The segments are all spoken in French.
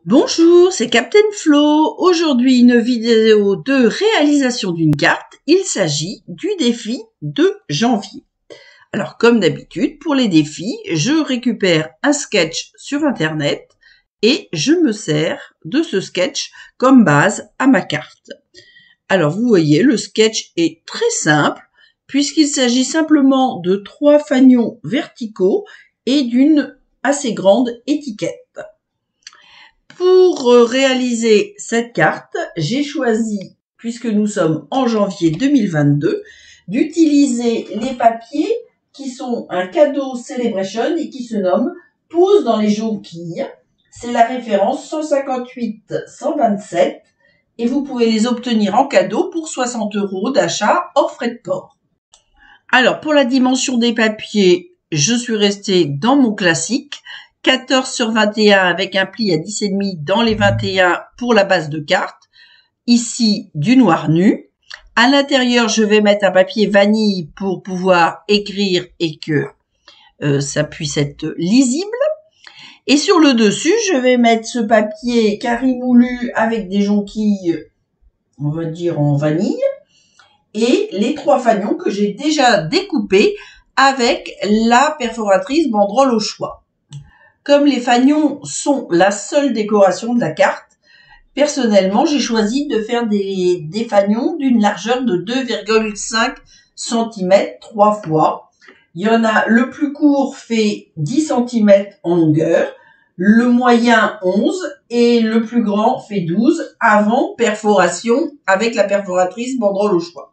Bonjour, c'est Captain Flo. Aujourd'hui, une vidéo de réalisation d'une carte. Il s'agit du défi de janvier. Alors, comme d'habitude, pour les défis, je récupère un sketch sur Internet et je me sers de ce sketch comme base à ma carte. Alors, vous voyez, le sketch est très simple puisqu'il s'agit simplement de 3 fanions verticaux et d'une assez grande étiquette. Pour réaliser cette carte, j'ai choisi, puisque nous sommes en janvier 2022, d'utiliser les papiers qui sont un cadeau Celebration et qui se nomment Pose dans les jonquilles. C'est la référence 158-127 et vous pouvez les obtenir en cadeau pour 60 € d'achat hors frais de port. Alors, pour la dimension des papiers, je suis restée dans mon classique. 14 sur 21 avec un pli à 10,5 dans les 21 pour la base de carte. Ici, du noir nu. À l'intérieur, je vais mettre un papier vanille pour pouvoir écrire et que ça puisse être lisible. Et sur le dessus, je vais mettre ce papier carré moulu avec des jonquilles, on va dire en vanille. Et les 3 fanions que j'ai déjà découpés avec la perforatrice banderole au choix. Comme les fanions sont la seule décoration de la carte, personnellement, j'ai choisi de faire des fanions d'une largeur de 2,5 cm 3 fois. Il y en a, le plus court fait 10 cm en longueur, le moyen 11 et le plus grand fait 12 avant perforation avec la perforatrice banderole au choix.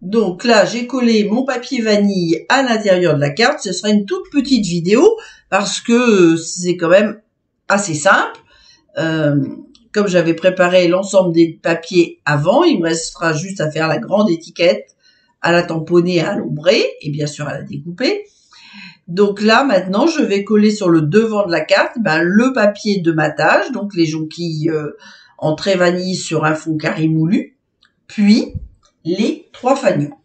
Donc là, j'ai collé mon papier vanille à l'intérieur de la carte. Ce sera une toute petite vidéo parce que c'est quand même assez simple. Comme j'avais préparé l'ensemble des papiers avant, il me restera juste à faire la grande étiquette, à la tamponner, à l'ombrer et bien sûr à la découper. Donc là, maintenant, je vais coller sur le devant de la carte le papier de matage, donc les jonquilles en trait vanille sur un fond carré moulu, puis les 3 fanions.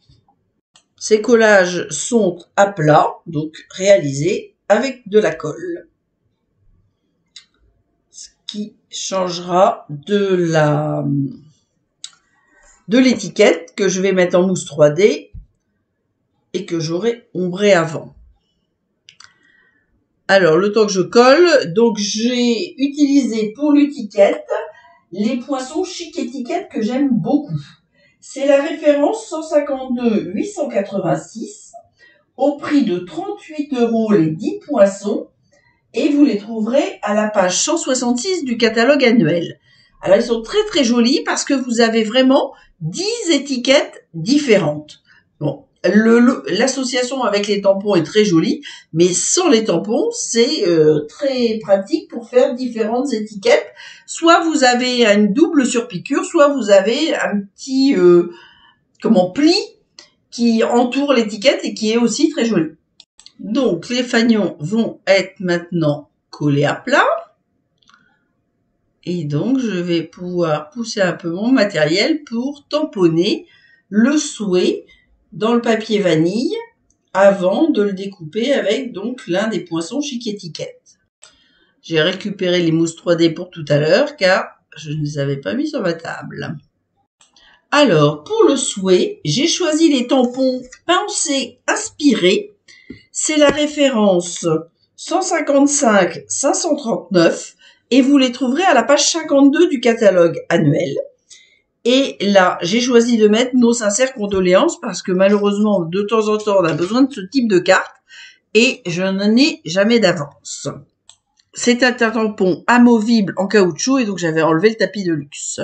Ces collages sont à plat, donc réalisés avec de la colle. Ce qui changera de l'étiquette que je vais mettre en mousse 3D et que j'aurai ombré avant. Alors, le temps que je colle, donc j'ai utilisé pour l'étiquette les poinçons Chic Étiquette que j'aime beaucoup. C'est la référence 152 886 au prix de 38 € les 10 poinçons et vous les trouverez à la page 166 du catalogue annuel. Alors, ils sont très très jolis parce que vous avez vraiment 10 étiquettes différentes. Bon, l'association avec les tampons est très jolie, mais sans les tampons, c'est très pratique pour faire différentes étiquettes. Soit vous avez une double surpiqûre, soit vous avez un petit pli qui entoure l'étiquette et qui est aussi très joli. Donc, les fanions vont être maintenant collés à plat. Et donc, je vais pouvoir pousser un peu mon matériel pour tamponner le souhait dans le papier vanille avant de le découper avec donc l'un des poinçons Chic Étiquette. J'ai récupéré les mousses 3D pour tout à l'heure car je ne les avais pas mis sur ma table. Alors, pour le souhait, j'ai choisi les tampons Pensée Inspirée. C'est la référence 155-539 et vous les trouverez à la page 52 du catalogue annuel. Et là, j'ai choisi de mettre nos sincères condoléances parce que malheureusement, de temps en temps, on a besoin de ce type de carte et je n'en ai jamais d'avance. C'est un tampon amovible en caoutchouc et donc j'avais enlevé le tapis de luxe.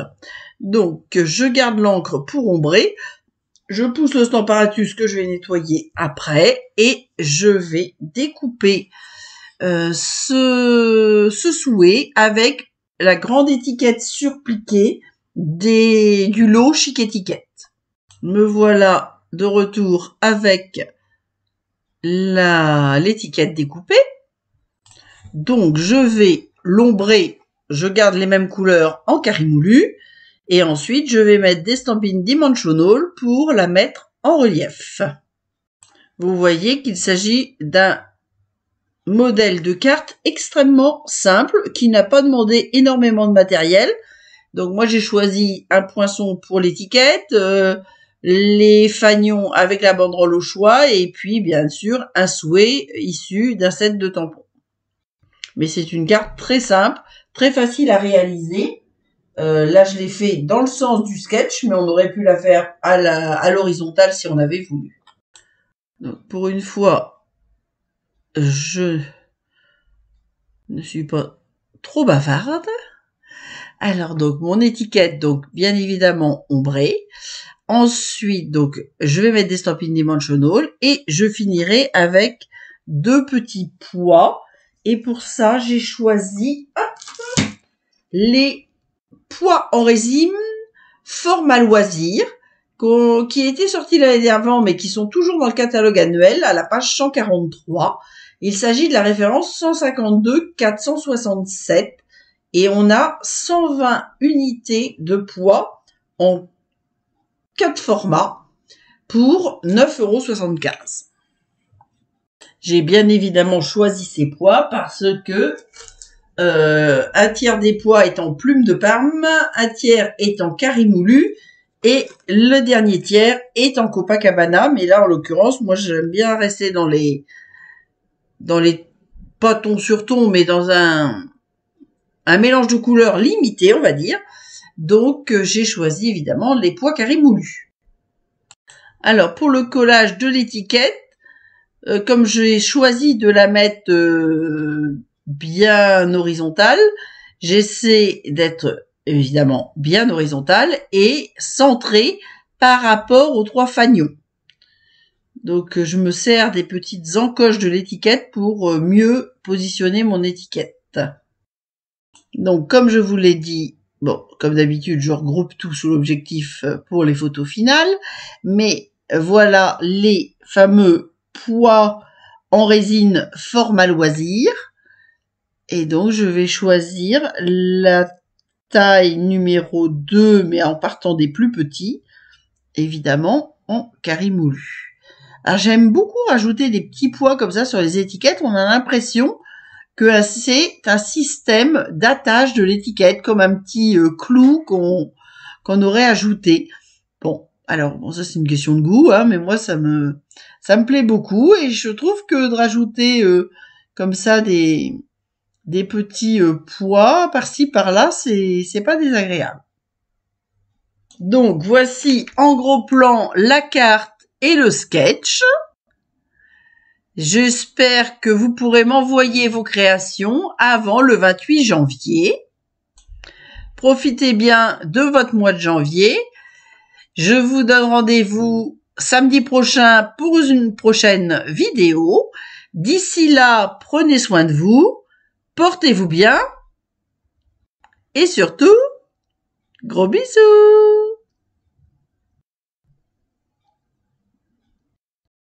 Donc, je garde l'encre pour ombrer. Je pousse le Stamparatus que je vais nettoyer après et je vais découper ce souhait avec la grande étiquette surpliquée du lot Chic Étiquette. Me voilà de retour avec l'étiquette découpée. Donc, je vais l'ombrer. Je garde les mêmes couleurs en carré moulu. Et ensuite, je vais mettre des stampines dimensional pour la mettre en relief. Vous voyez qu'il s'agit d'un modèle de carte extrêmement simple qui n'a pas demandé énormément de matériel. Donc moi j'ai choisi un poinçon pour l'étiquette, les fanions avec la banderole au choix et puis bien sûr un souhait issu d'un set de tampons. Mais c'est une carte très simple, très facile à réaliser. Là je l'ai fait dans le sens du sketch, mais on aurait pu la faire à l'horizontale si on avait voulu. Donc pour une fois, je ne suis pas trop bavarde. Alors donc mon étiquette, donc bien évidemment ombrée. Ensuite donc je vais mettre des Stampin' Dimensional et je finirai avec 2 petits pois. Et pour ça j'ai choisi les pois en résine format loisir qui étaient sortis l'année d'avant mais qui sont toujours dans le catalogue annuel à la page 143. Il s'agit de la référence 152 467 et on a 120 unités de pois en 4 formats pour 9,75 €. J'ai bien évidemment choisi ces pois parce que un tiers des pois est en plume de Parme, un tiers est en carré moulu et le dernier tiers est en Copacabana. Mais là, en l'occurrence, moi, j'aime bien rester dans les pas ton sur ton, mais dans un mélange de couleurs limité, on va dire. Donc, j'ai choisi évidemment les pois carré moulus. Alors, pour le collage de l'étiquette, comme j'ai choisi de la mettre bien horizontale, j'essaie d'être évidemment bien horizontale et centrée par rapport aux 3 fanions. Donc, je me sers des petites encoches de l'étiquette pour mieux positionner mon étiquette. Donc, comme je vous l'ai dit, bon, comme d'habitude, je regroupe tout sous l'objectif pour les photos finales, mais voilà les fameux pois en résine format loisir. Et donc, je vais choisir la taille numéro 2, mais en partant des plus petits, évidemment, en carré moulu. Alors, j'aime beaucoup rajouter des petits pois comme ça sur les étiquettes. On a l'impression que c'est un système d'attache de l'étiquette, comme un petit clou qu'on aurait ajouté. Bon, alors, bon, ça c'est une question de goût, hein, mais moi ça me plaît beaucoup et je trouve que de rajouter comme ça des petits pois par-ci par-là, c'est pas désagréable. Donc voici en gros plan la carte et le sketch. J'espère que vous pourrez m'envoyer vos créations avant le 28 janvier. Profitez bien de votre mois de janvier. Je vous donne rendez-vous samedi prochain pour une prochaine vidéo. D'ici là, prenez soin de vous, portez-vous bien et surtout, gros bisous!